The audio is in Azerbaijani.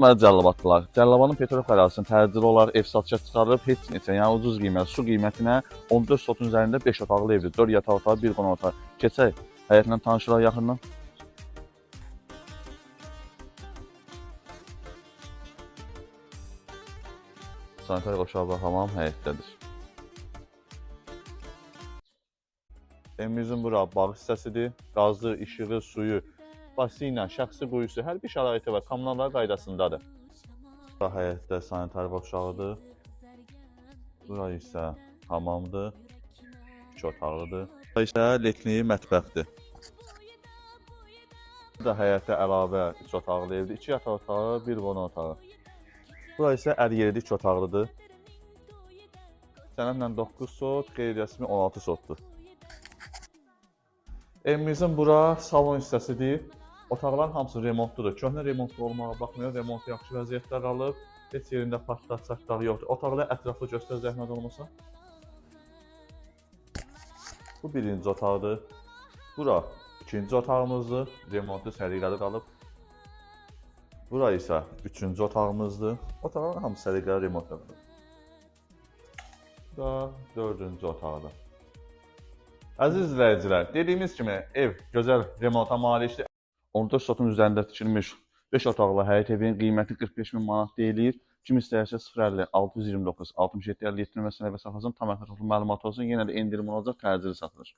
Mənə Cəlilabadlılar. Cəlilabanın Petrofka ərazisinin təcili olaraq ev satışa çıxarılıb, heç neçə, yəni ucuz qiymət, su qiymətinə 14 sotun üzərində 5 otaqlı evdir. 4 yataq otağı, 1 qonaq otağı. Keçək, həyətlə tanışıraq yaxından. Sanitar qoşağı hamam həyətdədir. Evimizin bura bağ hissəsidir. Qazı, işığı, suyu, basiylə, şəxsi quyusu, hər bir şəraiti var. Kommunallar qaydasındadır. Bura həyətdə sanitar qovşağıdır. Bura isə hamamdır. 2 otaqlıdır. Bura isə letni mətbəxdir. Burada həyətdə əlavə 3 otaqlı evdir. 2 yataq otağı, 1 qonaq otağı. Bura isə ər-yerli 2 otaqlıdır. Sənədlə 9 sot, qeyri-rəsmi 16 sotdur. Evimizin bura salon hissəsidir. Otaqların hamısı remontludur. Köhnə remontlu olmağa baxmayaraq remont yaxşı vəziyyətdə qalıb. Heç yerində partlaq, çatlaq yoxdur. Otaqda ətraflı göstər zəhmət olmasa. Bu birinci otaqdır. Bura ikinci otağımızdır. Remontlu səliqəli qalıb. Bura isə üçüncü otağımızdır. Otaqların hamısı səliqəli remontlu qalıb. Bu da dördüncü otaqdır. Əziz izləyicilər, dediyimiz kimi ev gözəl remonta malikdir. 14 sotun üzərində tikilmiş 5 otaqlı həyət evinin qiyməti 45.000 manat deyilir. Kim istəyirsə 050 629 67 57 nömrəsinə və saxlasın, tam ətraflı məlumat olsun. Yenə də endirim olacaq, təcili satılır.